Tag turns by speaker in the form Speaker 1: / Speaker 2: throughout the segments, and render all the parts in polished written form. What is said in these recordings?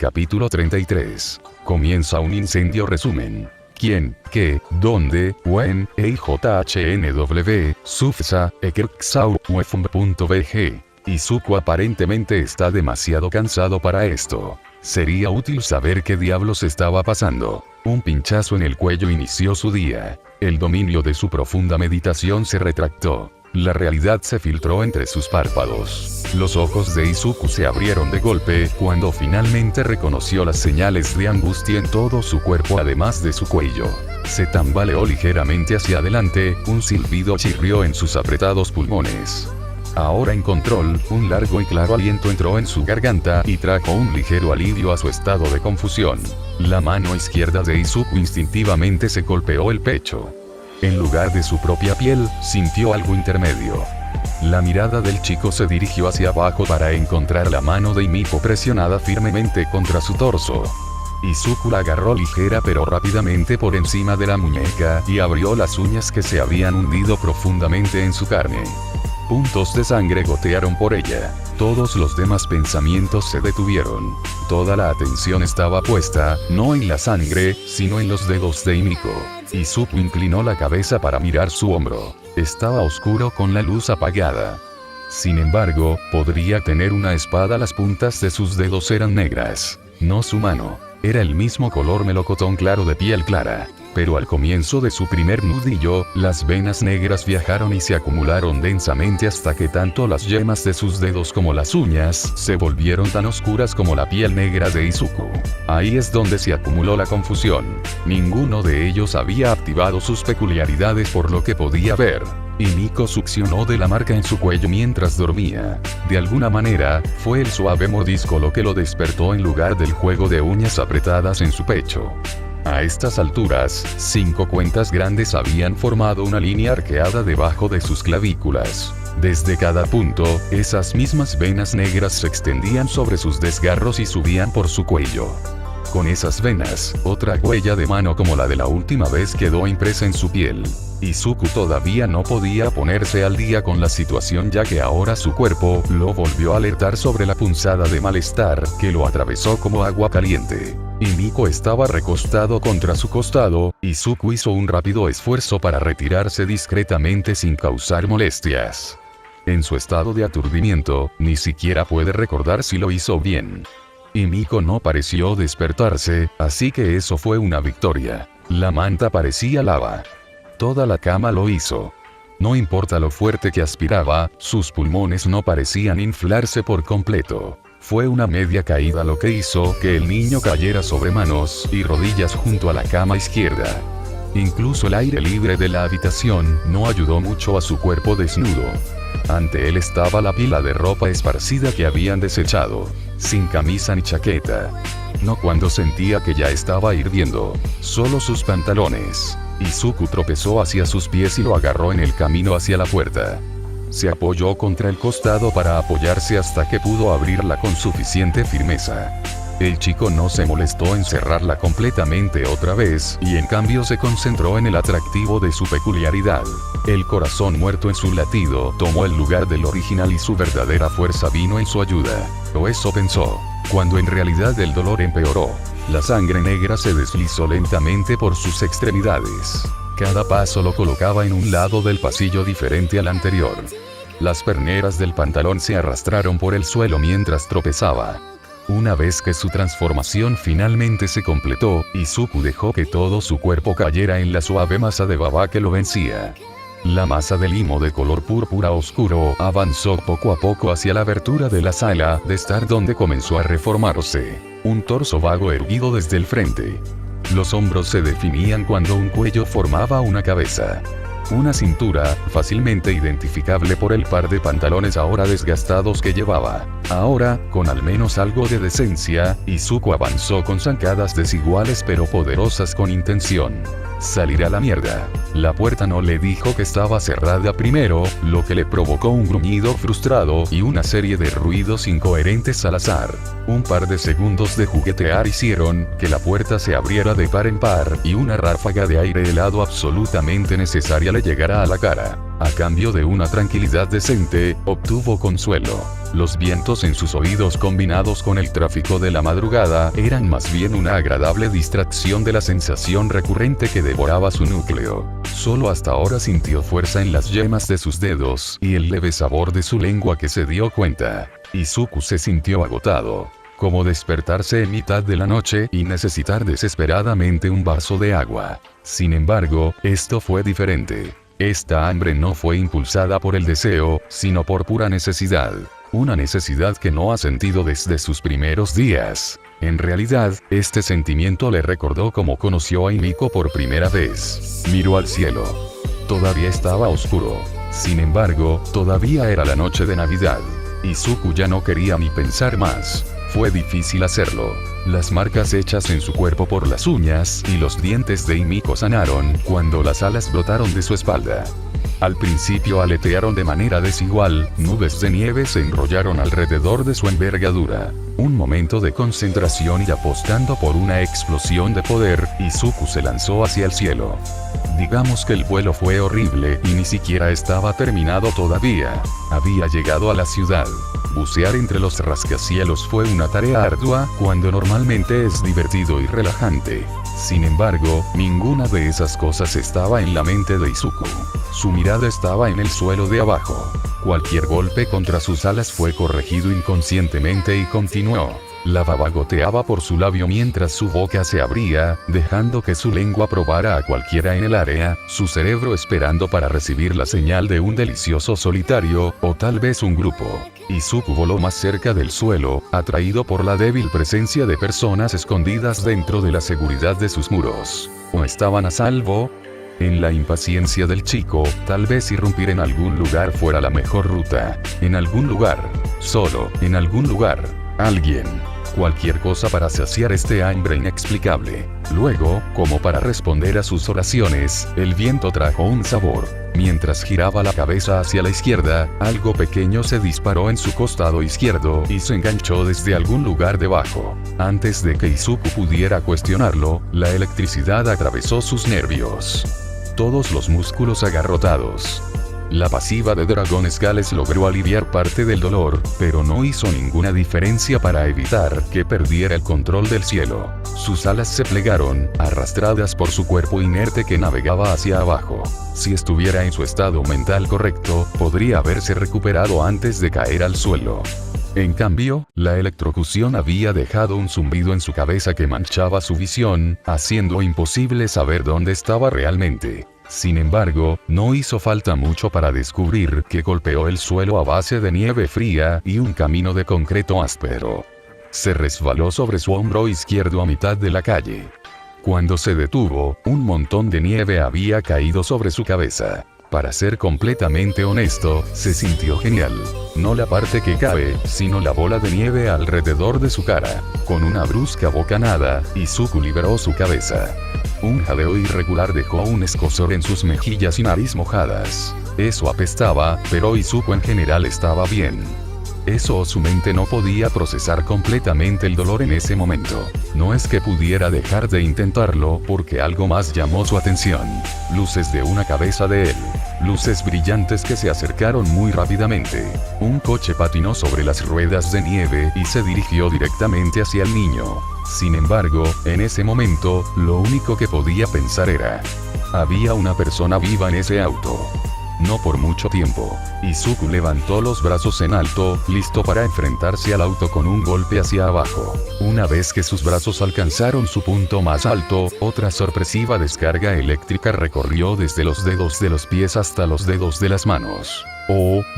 Speaker 1: Capítulo 33. Comienza un incendio. Resumen. ¿Quién, qué, dónde, when, EIJHNW, SUFSA, EKERXAU, UEFUM.BG. Izuku aparentemente está demasiado cansado para esto. Sería útil saber qué diablos estaba pasando. Un pinchazo en el cuello inició su día. El dominio de su profunda meditación se retractó. La realidad se filtró entre sus párpados. Los ojos de Izuku se abrieron de golpe cuando finalmente reconoció las señales de angustia en todo su cuerpo además de su cuello. Se tambaleó ligeramente hacia adelante, un silbido chirrió en sus apretados pulmones. Ahora en control, un largo y claro aliento entró en su garganta y trajo un ligero alivio a su estado de confusión. La mano izquierda de Izuku instintivamente se golpeó el pecho. En lugar de su propia piel, sintió algo intermedio. La mirada del chico se dirigió hacia abajo para encontrar la mano de Himiko presionada firmemente contra su torso. Izuku la agarró ligera pero rápidamente por encima de la muñeca y abrió las uñas que se habían hundido profundamente en su carne. Puntos de sangre gotearon por ella. Todos los demás pensamientos se detuvieron. Toda la atención estaba puesta, no en la sangre, sino en los dedos de Himiko. Izuku inclinó la cabeza para mirar su hombro. Estaba oscuro con la luz apagada. Sin embargo, podría tener una espada. Las puntas de sus dedos eran negras. No su mano. Era el mismo color melocotón claro de piel clara. Pero al comienzo de su primer nudillo, las venas negras viajaron y se acumularon densamente hasta que tanto las yemas de sus dedos como las uñas se volvieron tan oscuras como la piel negra de Izuku. Ahí es donde se acumuló la confusión. Ninguno de ellos había activado sus peculiaridades por lo que podía ver. Himiko succionó de la marca en su cuello mientras dormía. De alguna manera, fue el suave mordisco lo que lo despertó en lugar del juego de uñas apretadas en su pecho. A estas alturas, 5 cuentas grandes habían formado una línea arqueada debajo de sus clavículas. Desde cada punto, esas mismas venas negras se extendían sobre sus desgarros y subían por su cuello. Con esas venas, otra huella de mano como la de la última vez quedó impresa en su piel. Izuku todavía no podía ponerse al día con la situación ya que ahora su cuerpo lo volvió a alertar sobre la punzada de malestar que lo atravesó como agua caliente. Himiko estaba recostado contra su costado. Izuku hizo un rápido esfuerzo para retirarse discretamente sin causar molestias. En su estado de aturdimiento, ni siquiera puede recordar si lo hizo bien. Himiko no pareció despertarse, así que eso fue una victoria. La manta parecía lava. Toda la cama lo hizo. No importa lo fuerte que aspiraba, sus pulmones no parecían inflarse por completo. Fue una media caída lo que hizo que el niño cayera sobre manos y rodillas junto a la cama izquierda. Incluso el aire libre de la habitación no ayudó mucho a su cuerpo desnudo. Ante él estaba la pila de ropa esparcida que habían desechado, sin camisa ni chaqueta. No cuando sentía que ya estaba hirviendo, solo sus pantalones. Izuku tropezó hacia sus pies y lo agarró en el camino hacia la puerta. Se apoyó contra el costado para apoyarse hasta que pudo abrirla con suficiente firmeza. El chico no se molestó en cerrarla completamente otra vez, y en cambio se concentró en el atractivo de su peculiaridad. El corazón muerto en su latido tomó el lugar del original y su verdadera fuerza vino en su ayuda. O eso pensó, cuando en realidad el dolor empeoró. La sangre negra se deslizó lentamente por sus extremidades. Cada paso lo colocaba en un lado del pasillo diferente al anterior. Las perneras del pantalón se arrastraron por el suelo mientras tropezaba. Una vez que su transformación finalmente se completó, Izuku dejó que todo su cuerpo cayera en la suave masa de baba que lo vencía. La masa de limo de color púrpura oscuro avanzó poco a poco hacia la abertura de la sala de estar donde comenzó a reformarse. Un torso vago erguido desde el frente. Los hombros se definían cuando un cuello formaba una cabeza. Una cintura, fácilmente identificable por el par de pantalones ahora desgastados que llevaba. Ahora, con al menos algo de decencia, Izuku avanzó con zancadas desiguales pero poderosas con intención. Salir a la mierda. La puerta no le dijo que estaba cerrada primero, lo que le provocó un gruñido frustrado y una serie de ruidos incoherentes al azar. Un par de segundos de juguetear hicieron que la puerta se abriera de par en par y una ráfaga de aire helado absolutamente necesaria le llegara a la cara. A cambio de una tranquilidad decente, obtuvo consuelo. Los vientos en sus oídos combinados con el tráfico de la madrugada eran más bien una agradable distracción de la sensación recurrente que devoraba su núcleo. Solo hasta ahora sintió fuerza en las yemas de sus dedos y el leve sabor de su lengua que se dio cuenta. Izuku se sintió agotado. Como despertarse en mitad de la noche y necesitar desesperadamente un vaso de agua. Sin embargo, esto fue diferente. Esta hambre no fue impulsada por el deseo, sino por pura necesidad. Una necesidad que no ha sentido desde sus primeros días. En realidad, este sentimiento le recordó cómo conoció a Himiko por primera vez. Miró al cielo. Todavía estaba oscuro. Sin embargo, todavía era la noche de Navidad. Izuku ya no quería ni pensar más. Fue difícil hacerlo. Las marcas hechas en su cuerpo por las uñas y los dientes de Himiko sanaron cuando las alas brotaron de su espalda. Al principio aletearon de manera desigual, nubes de nieve se enrollaron alrededor de su envergadura. Un momento de concentración y apostando por una explosión de poder, Izuku se lanzó hacia el cielo. Digamos que el vuelo fue horrible y ni siquiera estaba terminado todavía. Había llegado a la ciudad. Bucear entre los rascacielos fue una tarea ardua, cuando normalmente es divertido y relajante. Sin embargo, ninguna de esas cosas estaba en la mente de Izuku. Su mirada estaba en el suelo de abajo. Cualquier golpe contra sus alas fue corregido inconscientemente y continuó. La baba goteaba por su labio mientras su boca se abría, dejando que su lengua probara a cualquiera en el área, su cerebro esperando para recibir la señal de un delicioso solitario, o tal vez un grupo. Izuku voló más cerca del suelo, atraído por la débil presencia de personas escondidas dentro de la seguridad de sus muros. ¿O estaban a salvo? En la impaciencia del chico, tal vez irrumpir en algún lugar fuera la mejor ruta. En algún lugar. Solo, en algún lugar. Alguien. Cualquier cosa para saciar este hambre inexplicable. Luego, como para responder a sus oraciones, el viento trajo un sabor. Mientras giraba la cabeza hacia la izquierda, algo pequeño se disparó en su costado izquierdo y se enganchó desde algún lugar debajo. Antes de que Izuku pudiera cuestionarlo, la electricidad atravesó sus nervios. Todos los músculos agarrotados. La pasiva de Dragon Scales logró aliviar parte del dolor, pero no hizo ninguna diferencia para evitar que perdiera el control del cielo. Sus alas se plegaron, arrastradas por su cuerpo inerte que navegaba hacia abajo. Si estuviera en su estado mental correcto, podría haberse recuperado antes de caer al suelo. En cambio, la electrocución había dejado un zumbido en su cabeza que manchaba su visión, haciendo imposible saber dónde estaba realmente. Sin embargo, no hizo falta mucho para descubrir que golpeó el suelo a base de nieve fría y un camino de concreto áspero. Se resbaló sobre su hombro izquierdo a mitad de la calle. Cuando se detuvo, un montón de nieve había caído sobre su cabeza. Para ser completamente honesto, se sintió genial. No la parte que cae, sino la bola de nieve alrededor de su cara. Con una brusca bocanada, Izuku liberó su cabeza. Un jadeo irregular dejó un escozor en sus mejillas y nariz mojadas. Eso apestaba, pero Izuku en general estaba bien. Eso o su mente no podía procesar completamente el dolor en ese momento. No es que pudiera dejar de intentarlo porque algo más llamó su atención. Luces de una cabeza de él. Luces brillantes que se acercaron muy rápidamente. Un coche patinó sobre las ruedas de nieve y se dirigió directamente hacia el niño. Sin embargo, en ese momento, lo único que podía pensar era: había una persona viva en ese auto. No por mucho tiempo. Izuku levantó los brazos en alto, listo para enfrentarse al auto con un golpe hacia abajo. Una vez que sus brazos alcanzaron su punto más alto, otra sorpresiva descarga eléctrica recorrió desde los dedos de los pies hasta los dedos de las manos.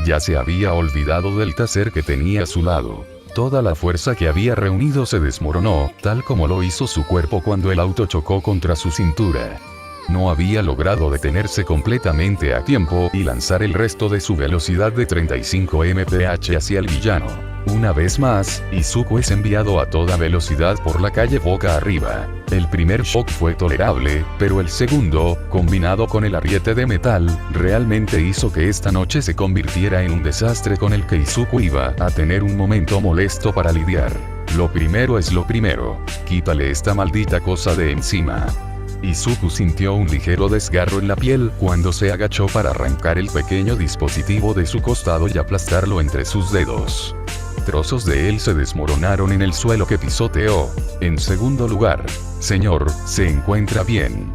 Speaker 1: Ya se había olvidado del taser que tenía a su lado. Toda la fuerza que había reunido se desmoronó, tal como lo hizo su cuerpo cuando el auto chocó contra su cintura. No había logrado detenerse completamente a tiempo y lanzar el resto de su velocidad de 35 mph hacia el villano. Una vez más, Izuku es enviado a toda velocidad por la calle boca arriba. El primer shock fue tolerable, pero el segundo, combinado con el ariete de metal, realmente hizo que esta noche se convirtiera en un desastre con el que Izuku iba a tener un momento molesto para lidiar. Lo primero es lo primero. Quítale esta maldita cosa de encima. Izuku sintió un ligero desgarro en la piel cuando se agachó para arrancar el pequeño dispositivo de su costado y aplastarlo entre sus dedos. Trozos de él se desmoronaron en el suelo que pisoteó. En segundo lugar, señor, ¿se encuentra bien?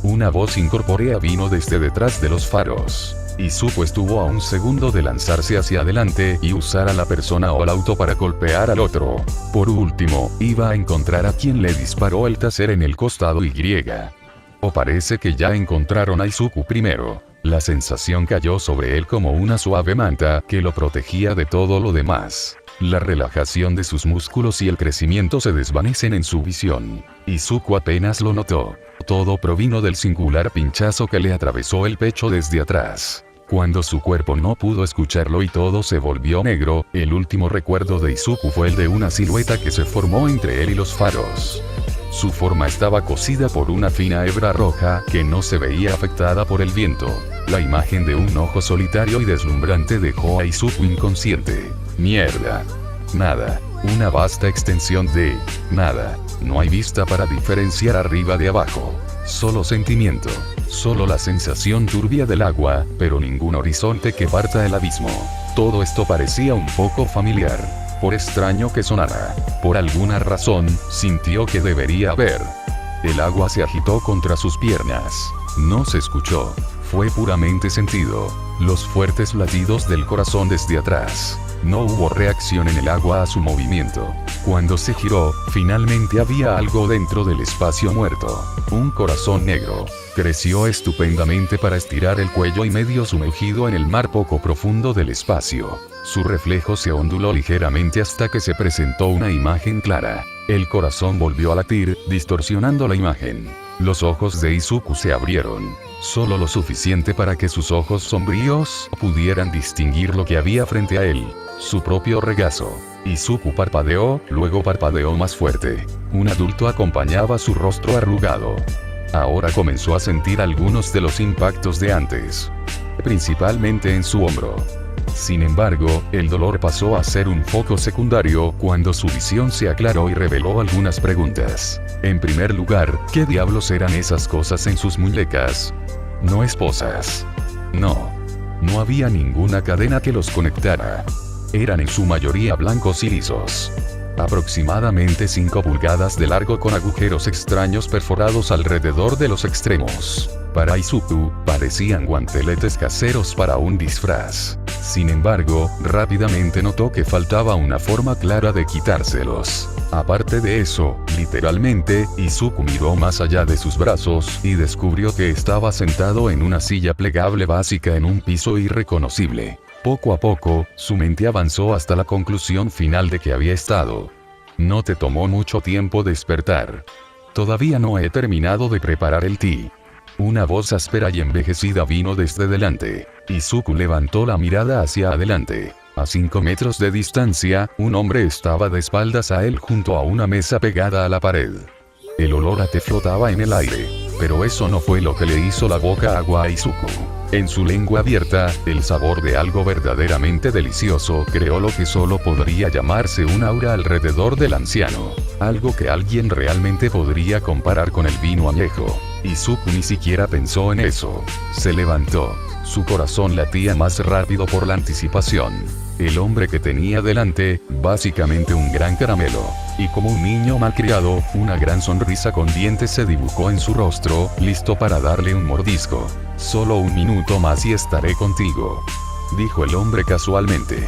Speaker 1: Una voz incorpórea vino desde detrás de los faros. Izuku estuvo a un segundo de lanzarse hacia adelante y usar a la persona o el auto para golpear al otro. Por último, iba a encontrar a quien le disparó el taser en el costado Y. O parece que ya encontraron a Izuku primero. La sensación cayó sobre él como una suave manta que lo protegía de todo lo demás. La relajación de sus músculos y el crecimiento se desvanecen en su visión. Izuku apenas lo notó. Todo provino del singular pinchazo que le atravesó el pecho desde atrás. Cuando su cuerpo no pudo escucharlo y todo se volvió negro, el último recuerdo de Izuku fue el de una silueta que se formó entre él y los faros. Su forma estaba cosida por una fina hebra roja que no se veía afectada por el viento. La imagen de un ojo solitario y deslumbrante dejó a Izuku inconsciente. Mierda. Nada. Una vasta extensión de nada. No hay vista para diferenciar arriba de abajo. Solo sentimiento. Solo la sensación turbia del agua, pero ningún horizonte que parta el abismo. Todo esto parecía un poco familiar. Por extraño que sonara, por alguna razón, sintió que debería haber. El agua se agitó contra sus piernas. No se escuchó. Fue puramente sentido. Los fuertes latidos del corazón desde atrás. No hubo reacción en el agua a su movimiento. Cuando se giró, finalmente había algo dentro del espacio muerto. Un corazón negro. Creció estupendamente para estirar el cuello y medio sumergido en el mar poco profundo del espacio. Su reflejo se onduló ligeramente hasta que se presentó una imagen clara. El corazón volvió a latir, distorsionando la imagen. Los ojos de Izuku se abrieron. Solo lo suficiente para que sus ojos sombríos pudieran distinguir lo que había frente a él. Su propio regazo. Izuku parpadeó, luego parpadeó más fuerte. Un adulto acompañaba su rostro arrugado. Ahora comenzó a sentir algunos de los impactos de antes. Principalmente en su hombro. Sin embargo, el dolor pasó a ser un foco secundario cuando su visión se aclaró y reveló algunas preguntas. En primer lugar, ¿qué diablos eran esas cosas en sus muñecas? No esposas. No. No había ninguna cadena que los conectara. Eran en su mayoría blancos y lisos. Aproximadamente 5 pulgadas de largo con agujeros extraños perforados alrededor de los extremos. Para Izuku, parecían guanteletes caseros para un disfraz. Sin embargo, rápidamente notó que faltaba una forma clara de quitárselos. Aparte de eso, literalmente, Izuku miró más allá de sus brazos y descubrió que estaba sentado en una silla plegable básica en un piso irreconocible. Poco a poco, su mente avanzó hasta la conclusión final de que había estado. No te tomó mucho tiempo despertar. Todavía no he terminado de preparar el té. Una voz áspera y envejecida vino desde delante. Izuku levantó la mirada hacia adelante. A 5 metros de distancia, un hombre estaba de espaldas a él junto a una mesa pegada a la pared. El olor a té flotaba en el aire. Pero eso no fue lo que le hizo la boca agua a Izuku. En su lengua abierta, el sabor de algo verdaderamente delicioso creó lo que solo podría llamarse un aura alrededor del anciano. Algo que alguien realmente podría comparar con el vino añejo. Izuku ni siquiera pensó en eso. Se levantó. Su corazón latía más rápido por la anticipación. El hombre que tenía delante, básicamente un gran caramelo. Y como un niño malcriado, una gran sonrisa con dientes se dibujó en su rostro, listo para darle un mordisco. Solo un minuto más y estaré contigo, dijo el hombre casualmente.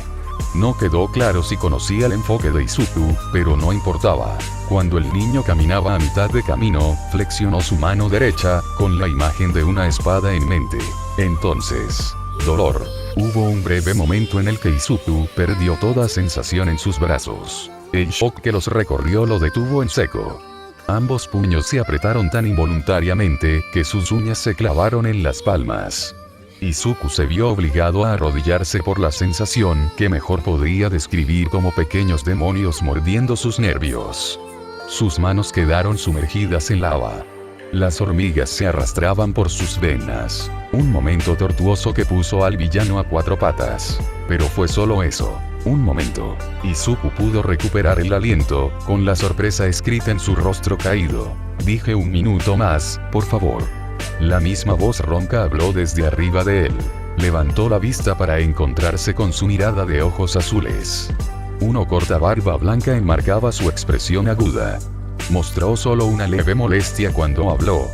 Speaker 1: No quedó claro si conocía el enfoque de Izuku, pero no importaba. Cuando el niño caminaba a mitad de camino, flexionó su mano derecha, con la imagen de una espada en mente. Entonces, dolor. Hubo un breve momento en el que Izuku perdió toda sensación en sus brazos. El shock que los recorrió lo detuvo en seco. Ambos puños se apretaron tan involuntariamente que sus uñas se clavaron en las palmas. Izuku se vio obligado a arrodillarse por la sensación que mejor podría describir como pequeños demonios mordiendo sus nervios. Sus manos quedaron sumergidas en lava. Las hormigas se arrastraban por sus venas. Un momento tortuoso que puso al villano a 4 patas. Pero fue solo eso. Un momento. Izuku pudo recuperar el aliento, con la sorpresa escrita en su rostro caído. Dije un minuto más, por favor. La misma voz ronca habló desde arriba de él. Levantó la vista para encontrarse con su mirada de ojos azules. Una corta barba blanca enmarcaba su expresión aguda. Mostró solo una leve molestia cuando habló.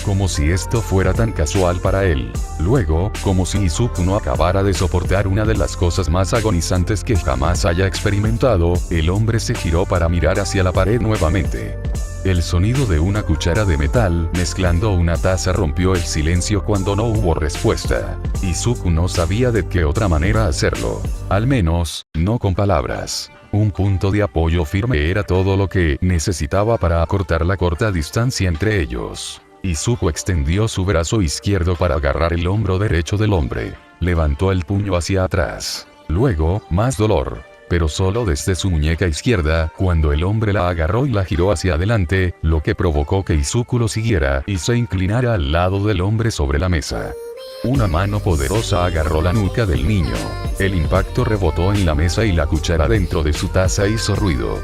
Speaker 1: Como si esto fuera tan casual para él. Luego, como si Izuku no acabara de soportar una de las cosas más agonizantes que jamás haya experimentado, el hombre se giró para mirar hacia la pared nuevamente. El sonido de una cuchara de metal mezclando una taza rompió el silencio cuando no hubo respuesta. Izuku no sabía de qué otra manera hacerlo. Al menos, no con palabras. Un punto de apoyo firme era todo lo que necesitaba para acortar la corta distancia entre ellos. Izuku extendió su brazo izquierdo para agarrar el hombro derecho del hombre. Levantó el puño hacia atrás. Luego, más dolor. Pero solo desde su muñeca izquierda, cuando el hombre la agarró y la giró hacia adelante, lo que provocó que Izuku lo siguiera y se inclinara al lado del hombre sobre la mesa. Una mano poderosa agarró la nuca del niño. El impacto rebotó en la mesa y la cuchara dentro de su taza hizo ruido.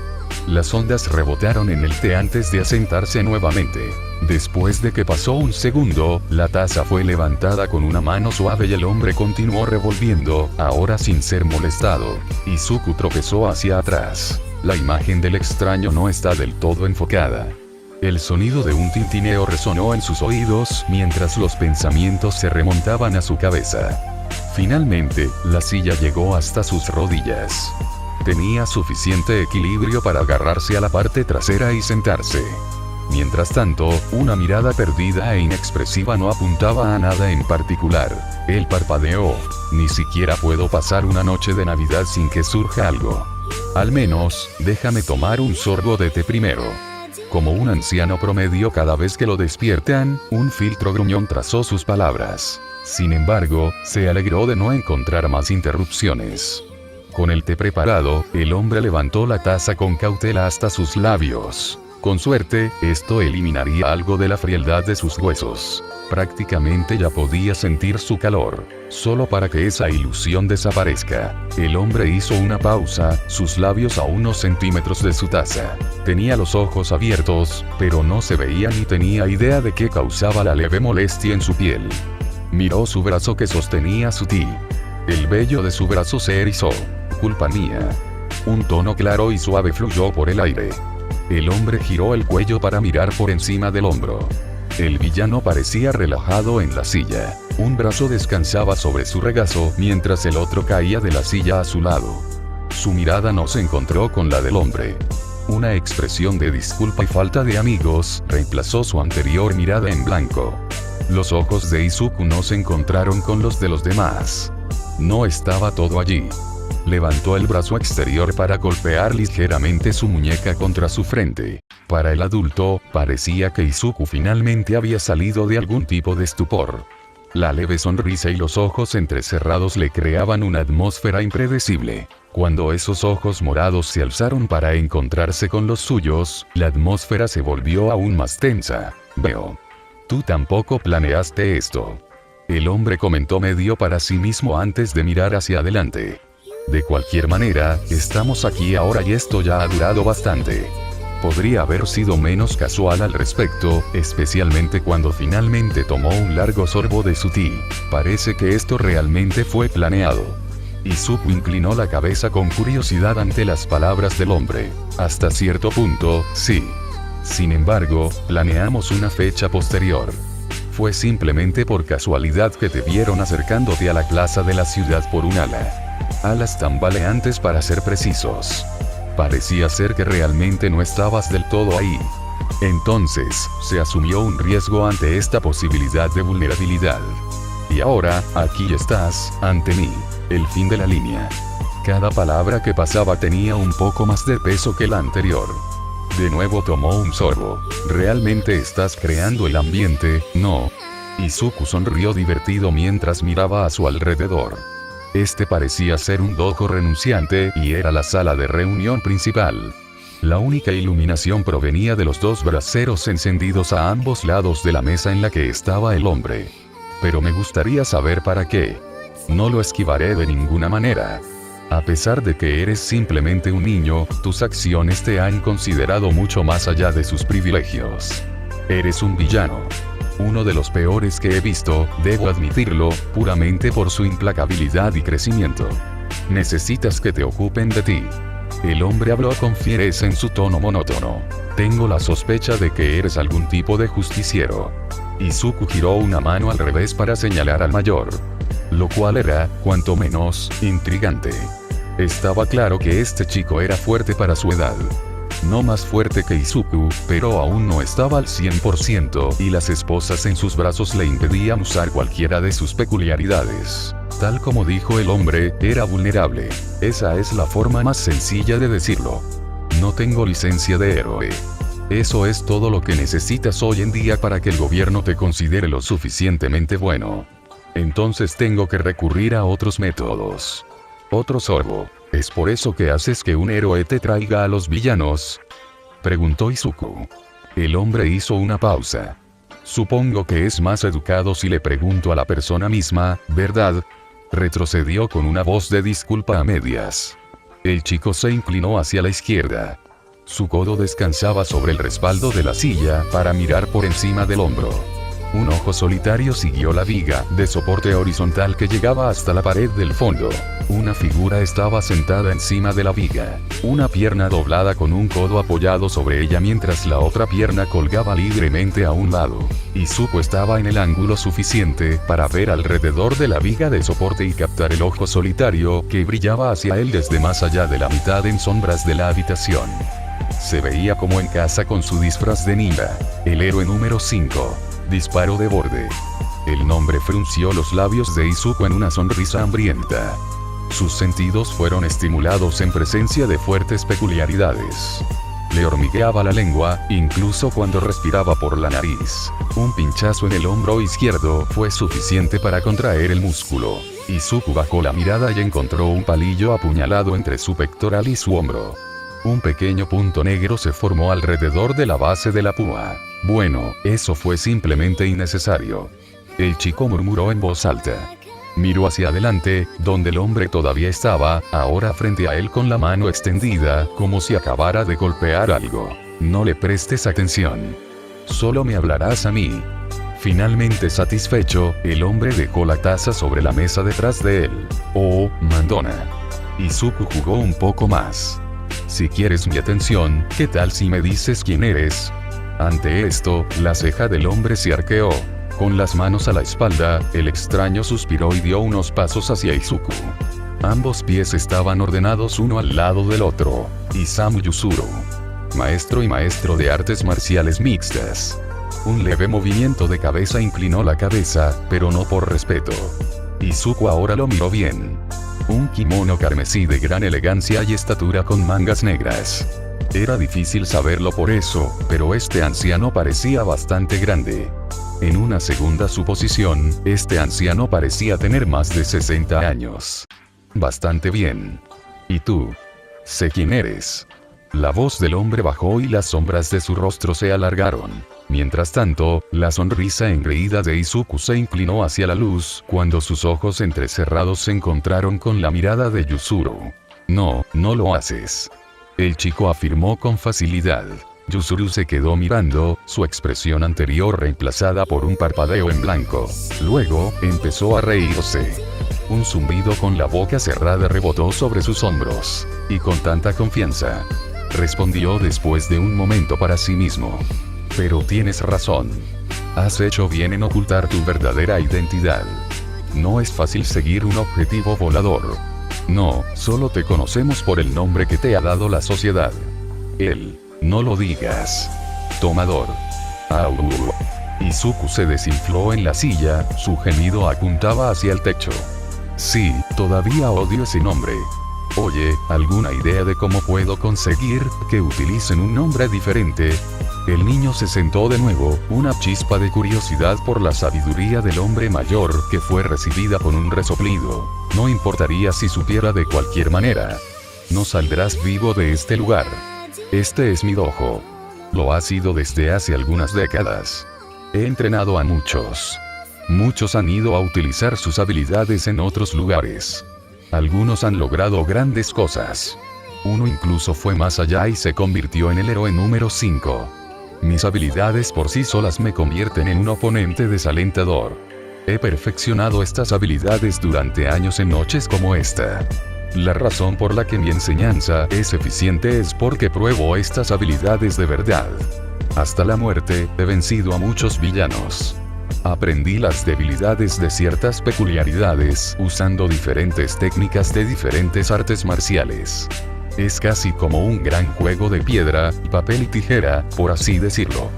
Speaker 1: Las ondas rebotaron en el té antes de asentarse nuevamente. Después de que pasó un segundo, la taza fue levantada con una mano suave y el hombre continuó revolviendo, ahora sin ser molestado. Izuku tropezó hacia atrás. La imagen del extraño no está del todo enfocada. El sonido de un tintineo resonó en sus oídos mientras los pensamientos se remontaban a su cabeza. Finalmente, la silla llegó hasta sus rodillas. Tenía suficiente equilibrio para agarrarse a la parte trasera y sentarse. Mientras tanto, una mirada perdida e inexpresiva no apuntaba a nada en particular. Él parpadeó. Ni siquiera puedo pasar una noche de Navidad sin que surja algo. Al menos, déjame tomar un sorbo de té primero. Como un anciano promedio cada vez que lo despiertan, un filtro gruñón trazó sus palabras. Sin embargo, se alegró de no encontrar más interrupciones. Con el té preparado, el hombre levantó la taza con cautela hasta sus labios. Con suerte, esto eliminaría algo de la frialdad de sus huesos. Prácticamente ya podía sentir su calor. Solo para que esa ilusión desaparezca. El hombre hizo una pausa, sus labios a unos centímetros de su taza. Tenía los ojos abiertos, pero no se veía ni tenía idea de qué causaba la leve molestia en su piel. Miró su brazo que sostenía su té. El vello de su brazo se erizó. Culpa mía. Un tono claro y suave fluyó por el aire. El hombre giró el cuello para mirar por encima del hombro. El villano parecía relajado en la silla. Un brazo descansaba sobre su regazo mientras el otro caía de la silla a su lado. Su mirada no se encontró con la del hombre. Una expresión de disculpa y falta de amigos reemplazó su anterior mirada en blanco. Los ojos de Izuku no se encontraron con los de los demás. No estaba todo allí. Levantó el brazo exterior para golpear ligeramente su muñeca contra su frente. Para el adulto, parecía que Izuku finalmente había salido de algún tipo de estupor. La leve sonrisa y los ojos entrecerrados le creaban una atmósfera impredecible. Cuando esos ojos morados se alzaron para encontrarse con los suyos, la atmósfera se volvió aún más tensa. Veo. Tú tampoco planeaste esto. El hombre comentó medio para sí mismo antes de mirar hacia adelante. De cualquier manera, estamos aquí ahora y esto ya ha durado bastante. Podría haber sido menos casual al respecto, especialmente cuando finalmente tomó un largo sorbo de su té. Parece que esto realmente fue planeado. Izuku inclinó la cabeza con curiosidad ante las palabras del hombre. Hasta cierto punto, sí. Sin embargo, planeamos una fecha posterior. Fue simplemente por casualidad que te vieron acercándote a la plaza de la ciudad por un ala. Alas tambaleantes para ser precisos. Parecía ser que realmente no estabas del todo ahí. Entonces, se asumió un riesgo ante esta posibilidad de vulnerabilidad. Y ahora, aquí estás, ante mí. El fin de la línea. Cada palabra que pasaba tenía un poco más de peso que la anterior. De nuevo tomó un sorbo. ¿Realmente estás creando el ambiente, no? Izuku sonrió divertido mientras miraba a su alrededor. Este parecía ser un dojo renunciante y era la sala de reunión principal. La única iluminación provenía de los dos braseros encendidos a ambos lados de la mesa en la que estaba el hombre. Pero me gustaría saber para qué. No lo esquivaré de ninguna manera. A pesar de que eres simplemente un niño, tus acciones te han considerado mucho más allá de sus privilegios. Eres un villano. Uno de los peores que he visto, debo admitirlo, puramente por su implacabilidad y crecimiento. Necesitas que te ocupen de ti. El hombre habló con fiereza en su tono monótono. Tengo la sospecha de que eres algún tipo de justiciero. Izuku giró una mano al revés para señalar al mayor. Lo cual era, cuanto menos, intrigante. Estaba claro que este chico era fuerte para su edad. No más fuerte que Izuku, pero aún no estaba al 100% y las esposas en sus brazos le impedían usar cualquiera de sus peculiaridades. Tal como dijo el hombre, era vulnerable. Esa es la forma más sencilla de decirlo. No tengo licencia de héroe. Eso es todo lo que necesitas hoy en día para que el gobierno te considere lo suficientemente bueno. Entonces tengo que recurrir a otros métodos. Otro sorbo. ¿Es por eso que haces que un héroe te traiga a los villanos?, preguntó Izuku. El hombre hizo una pausa. Supongo que es más educado si le pregunto a la persona misma, ¿verdad? Retrocedió con una voz de disculpa a medias. El chico se inclinó hacia la izquierda. Su codo descansaba sobre el respaldo de la silla para mirar por encima del hombro. Un ojo solitario siguió la viga de soporte horizontal que llegaba hasta la pared del fondo. Una figura estaba sentada encima de la viga, una pierna doblada con un codo apoyado sobre ella mientras la otra pierna colgaba libremente a un lado. Izuku estaba en el ángulo suficiente para ver alrededor de la viga de soporte y captar el ojo solitario que brillaba hacia él desde más allá de la mitad en sombras de la habitación. Se veía como en casa con su disfraz de ninja, el héroe número 5. Disparo de borde. El nombre frunció los labios de Izuku en una sonrisa hambrienta. Sus sentidos fueron estimulados en presencia de fuertes peculiaridades. Le hormigueaba la lengua, incluso cuando respiraba por la nariz. Un pinchazo en el hombro izquierdo fue suficiente para contraer el músculo. Izuku bajó la mirada y encontró un palillo apuñalado entre su pectoral y su hombro. Un pequeño punto negro se formó alrededor de la base de la púa. Bueno, eso fue simplemente innecesario. El chico murmuró en voz alta. Miró hacia adelante, donde el hombre todavía estaba, ahora frente a él con la mano extendida, como si acabara de golpear algo. No le prestes atención. Solo me hablarás a mí. Finalmente satisfecho, el hombre dejó la taza sobre la mesa detrás de él. Oh, mandona. Izuku jugó un poco más. Si quieres mi atención, ¿qué tal si me dices quién eres? Ante esto, la ceja del hombre se arqueó. Con las manos a la espalda, el extraño suspiró y dio unos pasos hacia Izuku. Ambos pies estaban ordenados uno al lado del otro. Isamu Yuzuru. Maestro y maestro de artes marciales mixtas. Un leve movimiento de cabeza inclinó la cabeza, pero no por respeto. Izuku ahora lo miró bien. Un kimono carmesí de gran elegancia y estatura con mangas negras. Era difícil saberlo por eso, pero este anciano parecía bastante grande. En una segunda suposición, este anciano parecía tener más de 60 años. Bastante bien. ¿Y tú? Sé quién eres. La voz del hombre bajó y las sombras de su rostro se alargaron. Mientras tanto, la sonrisa engreída de Izuku se inclinó hacia la luz, cuando sus ojos entrecerrados se encontraron con la mirada de Yuzuru. No, no lo haces. El chico afirmó con facilidad. Yuzuru se quedó mirando, su expresión anterior reemplazada por un parpadeo en blanco. Luego, empezó a reírse. Un zumbido con la boca cerrada rebotó sobre sus hombros. Y con tanta confianza. Respondió después de un momento para sí mismo. Pero tienes razón. Has hecho bien en ocultar tu verdadera identidad. No es fácil seguir un objetivo volador. No, solo te conocemos por el nombre que te ha dado la sociedad. Él. No lo digas. Tomador. Au. Izuku se desinfló en la silla, su gemido apuntaba hacia el techo. Sí, todavía odio ese nombre. Oye, ¿alguna idea de cómo puedo conseguir que utilicen un nombre diferente? El niño se sentó de nuevo, una chispa de curiosidad por la sabiduría del hombre mayor que fue recibida con un resoplido. No importaría si supiera de cualquier manera. No saldrás vivo de este lugar. Este es mi dojo. Lo ha sido desde hace algunas décadas. He entrenado a muchos. Muchos han ido a utilizar sus habilidades en otros lugares. Algunos han logrado grandes cosas. Uno incluso fue más allá y se convirtió en el héroe número 5. Mis habilidades por sí solas me convierten en un oponente desalentador. He perfeccionado estas habilidades durante años en noches como esta. La razón por la que mi enseñanza es eficiente es porque pruebo estas habilidades de verdad. Hasta la muerte, he vencido a muchos villanos. Aprendí las debilidades de ciertas peculiaridades usando diferentes técnicas de diferentes artes marciales. Es casi como un gran juego de piedra, papel y tijera, por así decirlo.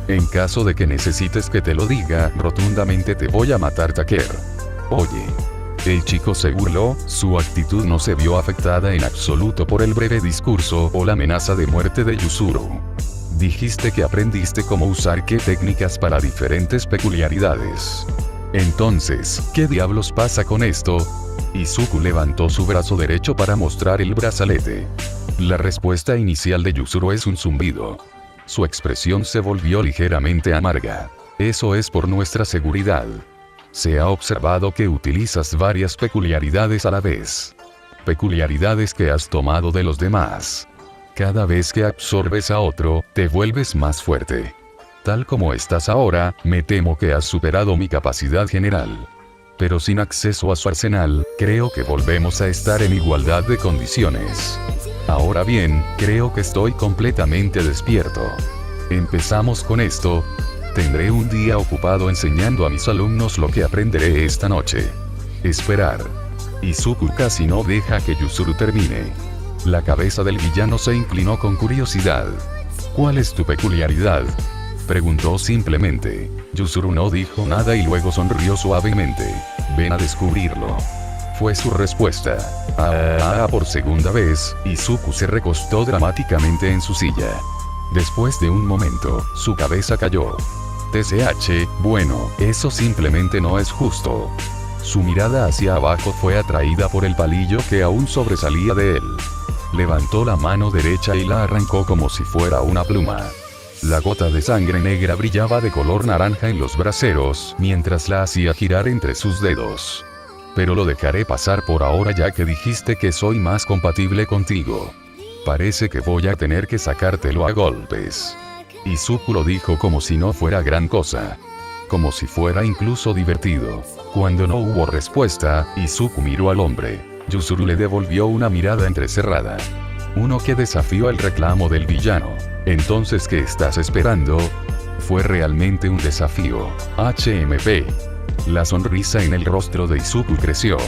Speaker 1: En caso de que necesites que te lo diga, rotundamente te voy a matar, Taker. Oye. El chico se burló, su actitud no se vio afectada en absoluto por el breve discurso o la amenaza de muerte de Yuzuru. Dijiste que aprendiste cómo usar qué técnicas para diferentes peculiaridades. Entonces, ¿qué diablos pasa con esto? Izuku levantó su brazo derecho para mostrar el brazalete. La respuesta inicial de Yuzuru es un zumbido. Su expresión se volvió ligeramente amarga. Eso es por nuestra seguridad. Se ha observado que utilizas varias peculiaridades a la vez. Peculiaridades que has tomado de los demás. Cada vez que absorbes a otro, te vuelves más fuerte. Tal como estás ahora, me temo que has superado mi capacidad general. Pero sin acceso a su arsenal, creo que volvemos a estar en igualdad de condiciones. Ahora bien, creo que estoy completamente despierto. Empezamos con esto. Tendré un día ocupado enseñando a mis alumnos lo que aprenderé esta noche. Esperar. Izuku casi no deja que Yuzuru termine. La cabeza del villano se inclinó con curiosidad. ¿Cuál es tu peculiaridad?, preguntó simplemente. Yuzuru no dijo nada y luego sonrió suavemente. Ven a descubrirlo. Fue su respuesta. Por segunda vez, Izuku se recostó dramáticamente en su silla. Después de un momento, su cabeza cayó. TCH, bueno, eso simplemente no es justo. Su mirada hacia abajo fue atraída por el palillo que aún sobresalía de él. Levantó la mano derecha y la arrancó como si fuera una pluma. La gota de sangre negra brillaba de color naranja en los braseros, mientras la hacía girar entre sus dedos. Pero lo dejaré pasar por ahora ya que dijiste que soy más compatible contigo. Parece que voy a tener que sacártelo a golpes. Izuku lo dijo como si no fuera gran cosa. Como si fuera incluso divertido. Cuando no hubo respuesta, Izuku miró al hombre. Yuzuru le devolvió una mirada entrecerrada. Uno que desafió el reclamo del villano. Entonces, ¿qué estás esperando? Fue realmente un desafío. HMP. La sonrisa en el rostro de Izuku creció.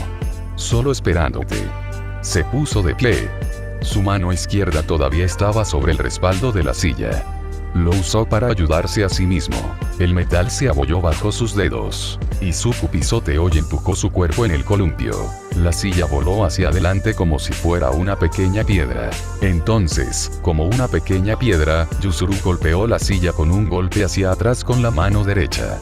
Speaker 1: Solo esperándote. Se puso de pie. Su mano izquierda todavía estaba sobre el respaldo de la silla. Lo usó para ayudarse a sí mismo. El metal se abolló bajo sus dedos. Izuku pisoteó y empujó su cuerpo en el columpio. La silla voló hacia adelante como si fuera una pequeña piedra. Entonces, como una pequeña piedra, Yuzuru golpeó la silla con un golpe hacia atrás con la mano derecha.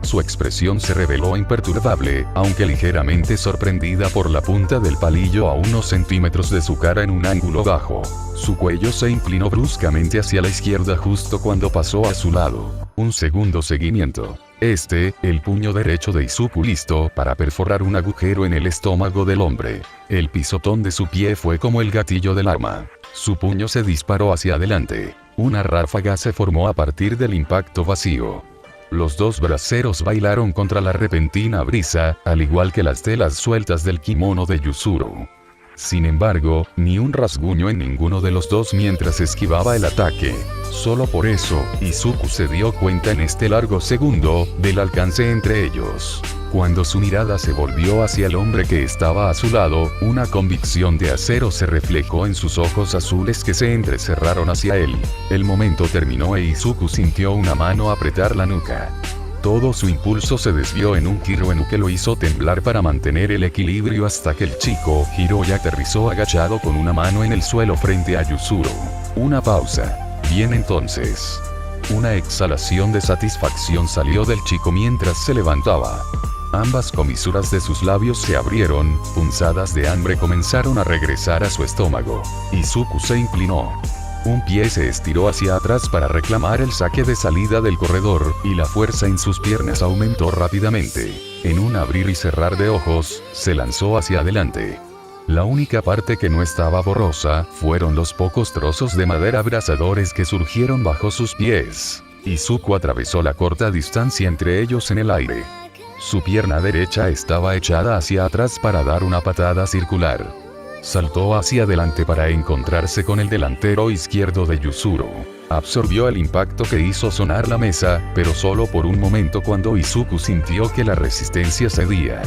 Speaker 1: Su expresión se reveló imperturbable, aunque ligeramente sorprendida por la punta del palillo a unos centímetros de su cara en un ángulo bajo. Su cuello se inclinó bruscamente hacia la izquierda justo cuando pasó a su lado. Un segundo seguimiento. El puño derecho de Izuku listo para perforar un agujero en el estómago del hombre. El pisotón de su pie fue como el gatillo del arma. Su puño se disparó hacia adelante. Una ráfaga se formó a partir del impacto vacío. Los dos braseros bailaron contra la repentina brisa, al igual que las telas sueltas del kimono de Yuzuru. Sin embargo, ni un rasguño en ninguno de los dos mientras esquivaba el ataque. Solo por eso, Izuku se dio cuenta en este largo segundo, del alcance entre ellos. Cuando su mirada se volvió hacia el hombre que estaba a su lado, una convicción de acero se reflejó en sus ojos azules que se entrecerraron hacia él. El momento terminó e Izuku sintió una mano apretar la nuca. Todo su impulso se desvió en un giro en que lo hizo temblar para mantener el equilibrio hasta que el chico giró y aterrizó agachado con una mano en el suelo frente a Yuzuru. Una pausa. Bien entonces. Una exhalación de satisfacción salió del chico mientras se levantaba. Ambas comisuras de sus labios se abrieron, punzadas de hambre comenzaron a regresar a su estómago. Izuku se inclinó. Un pie se estiró hacia atrás para reclamar el saque de salida del corredor, y la fuerza en sus piernas aumentó rápidamente. En un abrir y cerrar de ojos, se lanzó hacia adelante. La única parte que no estaba borrosa, fueron los pocos trozos de madera abrasadores que surgieron bajo sus pies. Izuku atravesó la corta distancia entre ellos en el aire. Su pierna derecha estaba echada hacia atrás para dar una patada circular. Saltó hacia adelante para encontrarse con el delantero izquierdo de Yuzuru. Absorbió el impacto que hizo sonar la mesa, pero solo por un momento cuando Izuku sintió que la resistencia cedía.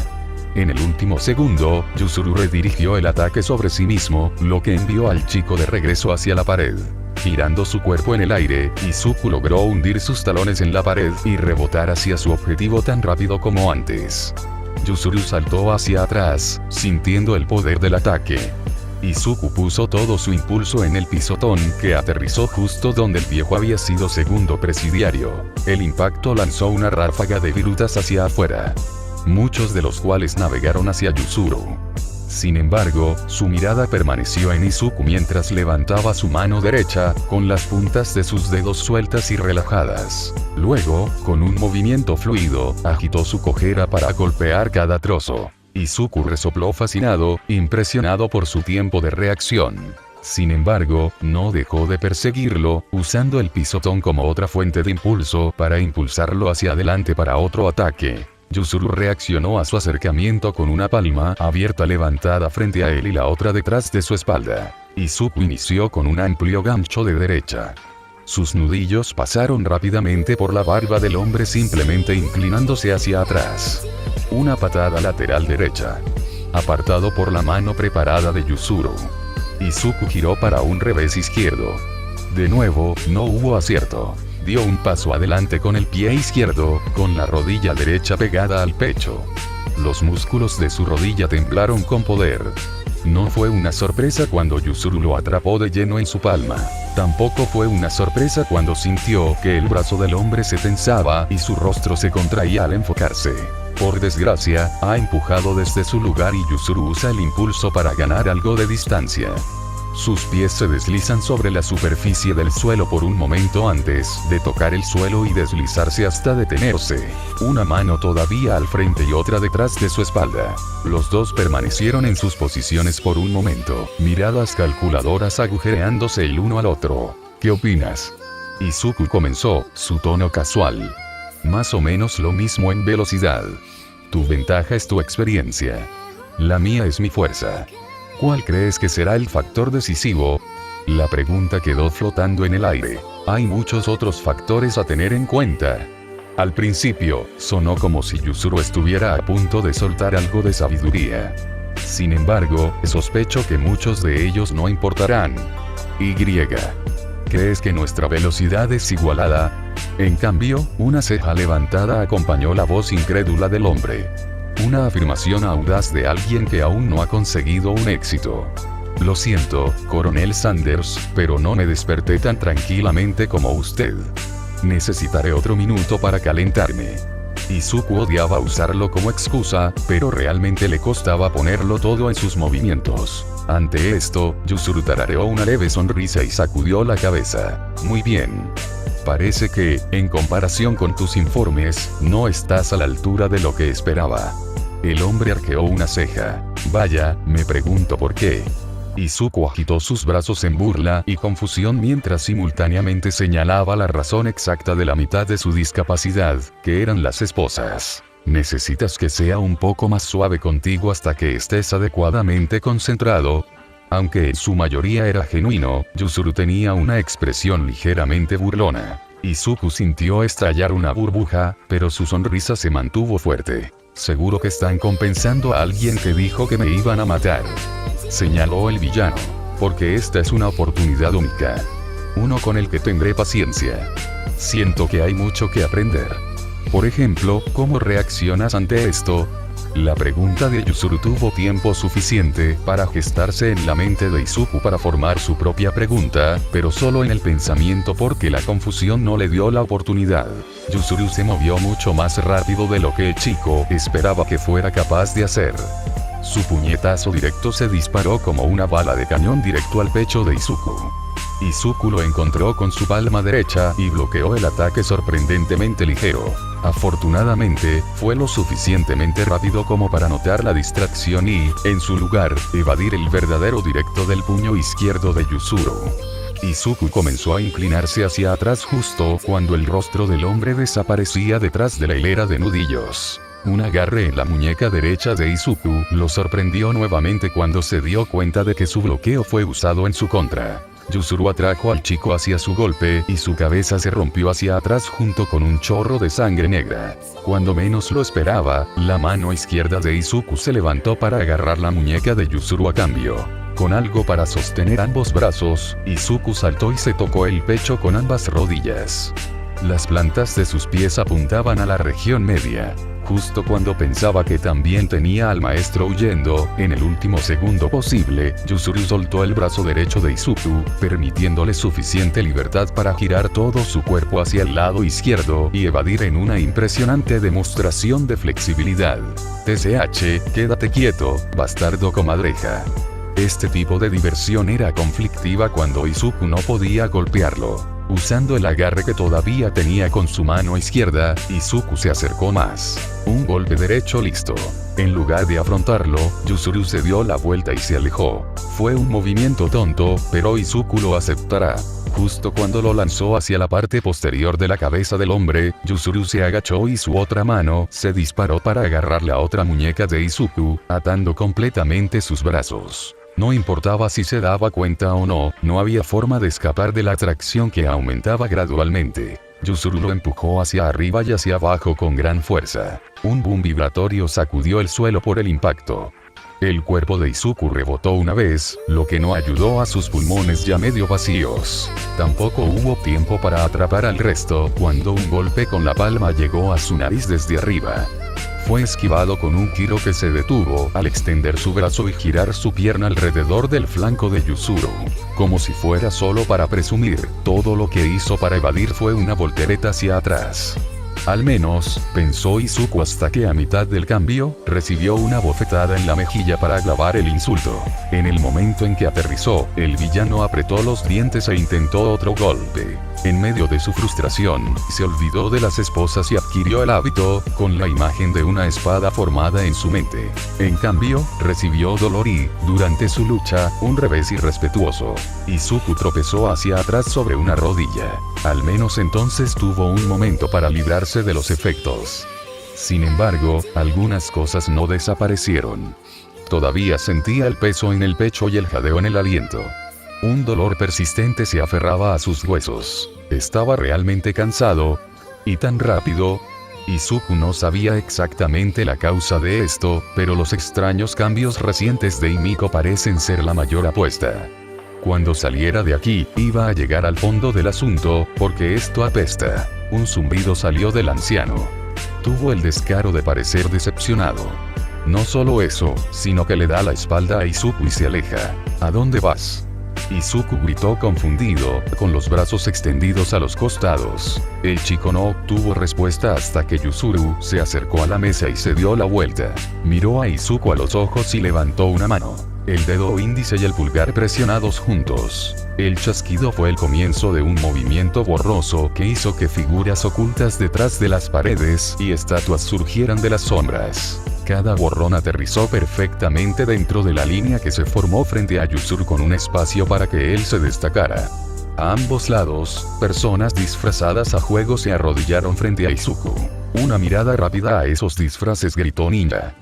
Speaker 1: En el último segundo, Yuzuru redirigió el ataque sobre sí mismo, lo que envió al chico de regreso hacia la pared. Girando su cuerpo en el aire, Izuku logró hundir sus talones en la pared y rebotar hacia su objetivo tan rápido como antes. Yuzuru saltó hacia atrás, sintiendo el poder del ataque. Izuku puso todo su impulso en el pisotón, que aterrizó justo donde el viejo había sido segundo presidiario. El impacto lanzó una ráfaga de virutas hacia afuera, muchos de los cuales navegaron hacia Yuzuru. Sin embargo, su mirada permaneció en Izuku mientras levantaba su mano derecha, con las puntas de sus dedos sueltas y relajadas. Luego, con un movimiento fluido, agitó su cojera para golpear cada trozo. Izuku resopló fascinado, impresionado por su tiempo de reacción. Sin embargo, no dejó de perseguirlo, usando el pisotón como otra fuente de impulso para impulsarlo hacia adelante para otro ataque. Yuzuru reaccionó a su acercamiento con una palma abierta levantada frente a él y la otra detrás de su espalda. Izuku inició con un amplio gancho de derecha. Sus nudillos pasaron rápidamente por la barba del hombre simplemente inclinándose hacia atrás. Una patada lateral derecha. Apartado por la mano preparada de Yuzuru. Izuku giró para un revés izquierdo. De nuevo, no hubo acierto. Dio un paso adelante con el pie izquierdo, con la rodilla derecha pegada al pecho. Los músculos de su rodilla temblaron con poder. No fue una sorpresa cuando Yuzuru lo atrapó de lleno en su palma. Tampoco fue una sorpresa cuando sintió que el brazo del hombre se tensaba y su rostro se contraía al enfocarse. Por desgracia, ha empujado desde su lugar y Yuzuru usa el impulso para ganar algo de distancia. Sus pies se deslizan sobre la superficie del suelo por un momento antes de tocar el suelo y deslizarse hasta detenerse. Una mano todavía al frente y otra detrás de su espalda. Los dos permanecieron en sus posiciones por un momento, miradas calculadoras agujereándose el uno al otro. ¿Qué opinas? Izuku comenzó, su tono casual. Más o menos lo mismo en velocidad. Tu ventaja es tu experiencia. La mía es mi fuerza. ¿Cuál crees que será el factor decisivo? La pregunta quedó flotando en el aire. Hay muchos otros factores a tener en cuenta. Al principio, sonó como si Yuzuru estuviera a punto de soltar algo de sabiduría. Sin embargo, sospecho que muchos de ellos no importarán. ¿Crees que nuestra velocidad es igualada? En cambio, una ceja levantada acompañó la voz incrédula del hombre. Una afirmación audaz de alguien que aún no ha conseguido un éxito. Lo siento, Coronel Sanders, pero no me desperté tan tranquilamente como usted. Necesitaré otro minuto para calentarme. Izuku odiaba usarlo como excusa, pero realmente le costaba ponerlo todo en sus movimientos. Ante esto, Yuzuru tarareó una leve sonrisa y sacudió la cabeza. Muy bien. Parece que, en comparación con tus informes, no estás a la altura de lo que esperaba. El hombre arqueó una ceja. Vaya, me pregunto por qué. Izuku agitó sus brazos en burla y confusión mientras simultáneamente señalaba la razón exacta de la mitad de su discapacidad, que eran las esposas. Necesitas que sea un poco más suave contigo hasta que estés adecuadamente concentrado. Aunque en su mayoría era genuino, Yuzuru tenía una expresión ligeramente burlona. Izuku sintió estallar una burbuja, pero su sonrisa se mantuvo fuerte. Seguro que están compensando a alguien que dijo que me iban a matar. Señaló el villano. Porque esta es una oportunidad única. Uno con el que tendré paciencia. Siento que hay mucho que aprender. Por ejemplo, ¿cómo reaccionas ante esto? La pregunta de Yuzuru tuvo tiempo suficiente para gestarse en la mente de Izuku para formar su propia pregunta, pero solo en el pensamiento porque la confusión no le dio la oportunidad. Yuzuru se movió mucho más rápido de lo que el chico esperaba que fuera capaz de hacer. Su puñetazo directo se disparó como una bala de cañón directo al pecho de Izuku. Izuku lo encontró con su palma derecha y bloqueó el ataque sorprendentemente ligero. Afortunadamente, fue lo suficientemente rápido como para notar la distracción y, en su lugar, evadir el verdadero directo del puño izquierdo de Yuzuru. Izuku comenzó a inclinarse hacia atrás justo cuando el rostro del hombre desaparecía detrás de la hilera de nudillos. Un agarre en la muñeca derecha de Izuku lo sorprendió nuevamente cuando se dio cuenta de que su bloqueo fue usado en su contra. Yuzuru atrajo al chico hacia su golpe y su cabeza se rompió hacia atrás junto con un chorro de sangre negra. Cuando menos lo esperaba, la mano izquierda de Izuku se levantó para agarrar la muñeca de Yuzuru a cambio. Con algo para sostener ambos brazos, Izuku saltó y se tocó el pecho con ambas rodillas. Las plantas de sus pies apuntaban a la región media. Justo cuando pensaba que también tenía al maestro huyendo, en el último segundo posible, Yuzuru soltó el brazo derecho de Izuku, permitiéndole suficiente libertad para girar todo su cuerpo hacia el lado izquierdo y evadir en una impresionante demostración de flexibilidad. TSH, quédate quieto, bastardo comadreja. Este tipo de diversión era conflictiva cuando Izuku no podía golpearlo. Usando el agarre que todavía tenía con su mano izquierda, Izuku se acercó más. Un golpe derecho listo. En lugar de afrontarlo, Yuzuru se dio la vuelta y se alejó. Fue un movimiento tonto, pero Izuku lo aceptará. Justo cuando lo lanzó hacia la parte posterior de la cabeza del hombre, Yuzuru se agachó y su otra mano se disparó para agarrar la otra muñeca de Izuku, atando completamente sus brazos. No importaba si se daba cuenta o no, no había forma de escapar de la atracción que aumentaba gradualmente. Yuzuru lo empujó hacia arriba y hacia abajo con gran fuerza. Un boom vibratorio sacudió el suelo por el impacto. El cuerpo de Izuku rebotó una vez, lo que no ayudó a sus pulmones ya medio vacíos. Tampoco hubo tiempo para atrapar al resto cuando un golpe con la palma llegó a su nariz desde arriba. Fue esquivado con un giro que se detuvo al extender su brazo y girar su pierna alrededor del flanco de Yuzuru. Como si fuera solo para presumir, todo lo que hizo para evadir fue una voltereta hacia atrás. Al menos, pensó Izuku hasta que a mitad del cambio, recibió una bofetada en la mejilla para clavar el insulto. En el momento en que aterrizó, el villano apretó los dientes e intentó otro golpe. En medio de su frustración, se olvidó de las esposas y adquirió el hábito, con la imagen de una espada formada en su mente. En cambio, recibió dolor y, durante su lucha, un revés irrespetuoso. Izuku tropezó hacia atrás sobre una rodilla. Al menos entonces tuvo un momento para librarse de los efectos. Sin embargo, algunas cosas no desaparecieron. Todavía sentía el peso en el pecho y el jadeo en el aliento. Un dolor persistente se aferraba a sus huesos. Estaba realmente cansado. Y tan rápido. Izuku no sabía exactamente la causa de esto, pero los extraños cambios recientes de Himiko parecen ser la mayor apuesta. Cuando saliera de aquí, iba a llegar al fondo del asunto, porque esto apesta. Un zumbido salió del anciano. Tuvo el descaro de parecer decepcionado. No solo eso, sino que le da la espalda a Izuku y se aleja. ¿A dónde vas? Izuku gritó confundido, con los brazos extendidos a los costados. El chico no obtuvo respuesta hasta que Yuzuru se acercó a la mesa y se dio la vuelta. Miró a Izuku a los ojos y levantó una mano. El dedo índice y el pulgar presionados juntos. El chasquido fue el comienzo de un movimiento borroso que hizo que figuras ocultas detrás de las paredes y estatuas surgieran de las sombras. Cada borrón aterrizó perfectamente dentro de la línea que se formó frente a Yuzuru con un espacio para que él se destacara. A ambos lados, personas disfrazadas a juego se arrodillaron frente a Izuku. Una mirada rápida a esos disfraces gritó ninja.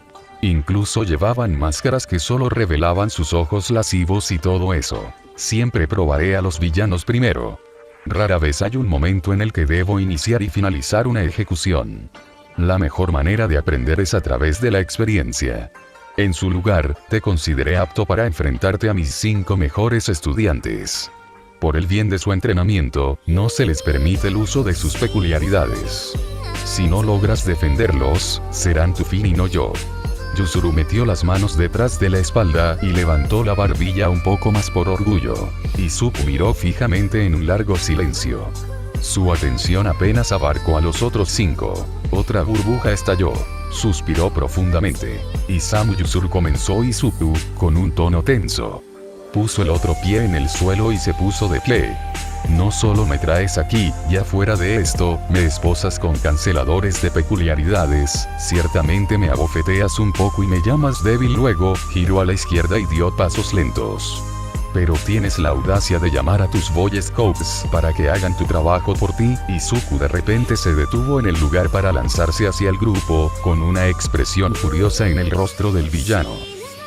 Speaker 1: Incluso llevaban máscaras que solo revelaban sus ojos lascivos y todo eso. Siempre probaré a los villanos primero. Rara vez hay un momento en el que debo iniciar y finalizar una ejecución. La mejor manera de aprender es a través de la experiencia. En su lugar, te consideré apto para enfrentarte a mis 5 mejores estudiantes. Por el bien de su entrenamiento, no se les permite el uso de sus peculiaridades. Si no logras defenderlos, serán tu fin y no yo. Yuzuru metió las manos detrás de la espalda y levantó la barbilla un poco más por orgullo. Izuku miró fijamente en un largo silencio. Su atención apenas abarcó a los otros 5. Otra burbuja estalló. Suspiró profundamente. Isamu Yuzuru comenzó Izuku, con un tono tenso. Puso el otro pie en el suelo y se puso de pie. No solo me traes aquí, ya fuera de esto, me esposas con canceladores de peculiaridades, ciertamente me abofeteas un poco y me llamas débil. Luego, giró a la izquierda y dio pasos lentos. Pero tienes la audacia de llamar a tus Boy Scouts para que hagan tu trabajo por ti. Izuku de repente se detuvo en el lugar para lanzarse hacia el grupo, con una expresión furiosa en el rostro del villano.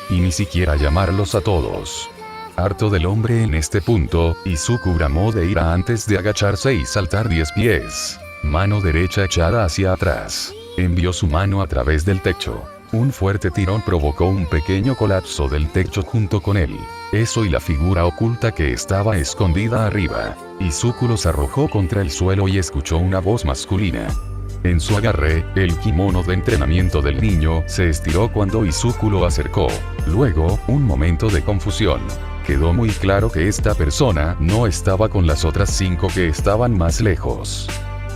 Speaker 1: Y ni siquiera llamarlos a todos. Harto del hombre en este punto, Izuku bramó de ira antes de agacharse y saltar 10 pies. Mano derecha echada hacia atrás. Envió su mano a través del techo. Un fuerte tirón provocó un pequeño colapso del techo junto con él. Eso y la figura oculta que estaba escondida arriba. Izuku los arrojó contra el suelo y escuchó una voz masculina. En su agarre, el kimono de entrenamiento del niño se estiró cuando Izuku lo acercó. Luego, un momento de confusión. Quedó muy claro que esta persona no estaba con las otras 5 que estaban más lejos.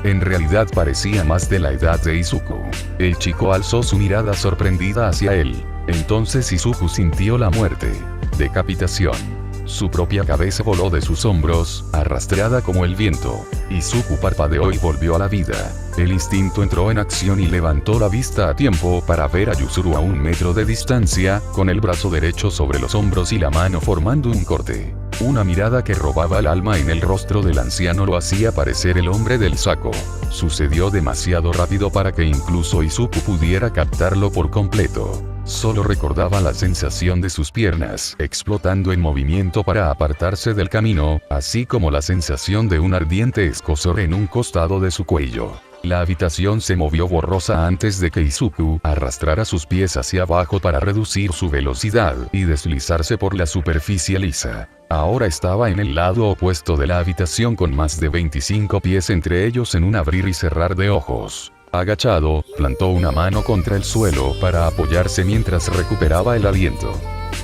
Speaker 1: En realidad parecía más de la edad de Izuku. El chico alzó su mirada sorprendida hacia él. Entonces Izuku sintió la muerte. Decapitación. Su propia cabeza voló de sus hombros, arrastrada como el viento. Izuku parpadeó y volvió a la vida. El instinto entró en acción y levantó la vista a tiempo para ver a Yuzuru a 1 metro de distancia, con el brazo derecho sobre los hombros y la mano formando un corte. Una mirada que robaba el alma en el rostro del anciano lo hacía parecer el hombre del saco. Sucedió demasiado rápido para que incluso Izuku pudiera captarlo por completo. Solo recordaba la sensación de sus piernas explotando en movimiento para apartarse del camino, así como la sensación de un ardiente escozor en un costado de su cuello. La habitación se movió borrosa antes de que Izuku arrastrara sus pies hacia abajo para reducir su velocidad y deslizarse por la superficie lisa. Ahora estaba en el lado opuesto de la habitación con más de 25 pies entre ellos en un abrir y cerrar de ojos. Agachado, plantó una mano contra el suelo para apoyarse mientras recuperaba el aliento.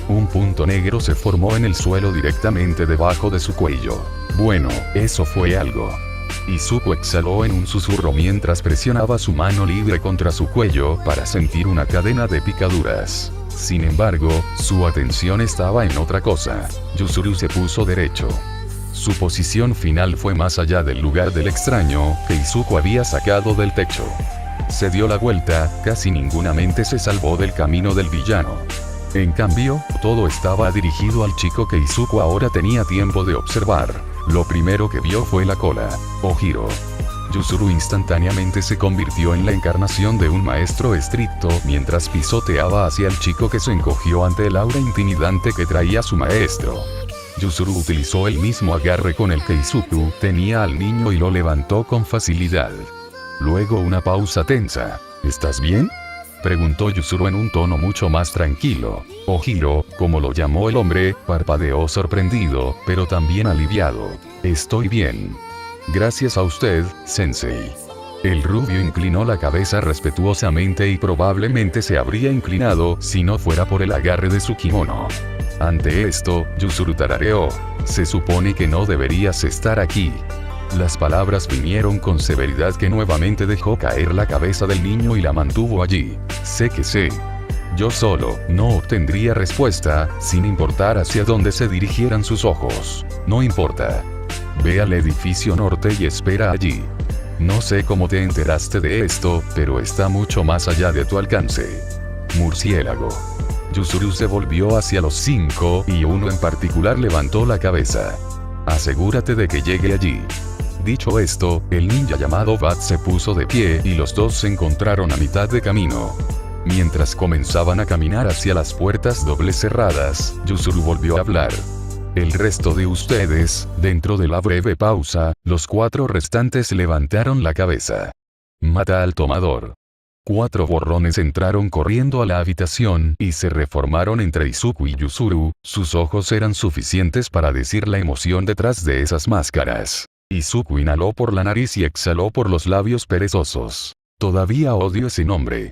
Speaker 1: Un punto negro se formó en el suelo directamente debajo de su cuello. Bueno, eso fue algo. Izuku exhaló en un susurro mientras presionaba su mano libre contra su cuello para sentir una cadena de picaduras. Sin embargo, su atención estaba en otra cosa. Yuzuru se puso derecho. Su posición final fue más allá del lugar del extraño que Izuku había sacado del techo. Se dio la vuelta, casi ninguna mente se salvó del camino del villano. En cambio, todo estaba dirigido al chico que Izuku ahora tenía tiempo de observar. Lo primero que vio fue la cola. Ojiro. Yuzuru instantáneamente se convirtió en la encarnación de un maestro estricto mientras pisoteaba hacia el chico que se encogió ante el aura intimidante que traía su maestro. Yuzuru utilizó el mismo agarre con el que Izuku tenía al niño y lo levantó con facilidad. Luego una pausa tensa. ¿Estás bien?, preguntó Yuzuru en un tono mucho más tranquilo. Ojiro, como lo llamó el hombre, parpadeó sorprendido, pero también aliviado. Estoy bien. Gracias a usted, sensei. El rubio inclinó la cabeza respetuosamente y probablemente se habría inclinado si no fuera por el agarre de su kimono. Ante esto, Yuzuru tarareó. Se supone que no deberías estar aquí. Las palabras vinieron con severidad que nuevamente dejó caer la cabeza del niño y la mantuvo allí. Sé que sé. Yo solo no obtendría respuesta, sin importar hacia dónde se dirigieran sus ojos. No importa. Ve al edificio norte y espera allí. No sé cómo te enteraste de esto, pero está mucho más allá de tu alcance. Murciélago. Yuzuru se volvió hacia los 5 y uno en particular levantó la cabeza. Asegúrate de que llegue allí. Dicho esto, el ninja llamado Bat se puso de pie y los dos se encontraron a mitad de camino. Mientras comenzaban a caminar hacia las puertas dobles cerradas, Yuzuru volvió a hablar. El resto de ustedes, dentro de la breve pausa, los 4 restantes levantaron la cabeza. Mata al tomador. 4 borrones entraron corriendo a la habitación y se reformaron entre Izuku y Yuzuru. Sus ojos eran suficientes para decir la emoción detrás de esas máscaras. Izuku inhaló por la nariz y exhaló por los labios perezosos. Todavía odio ese nombre.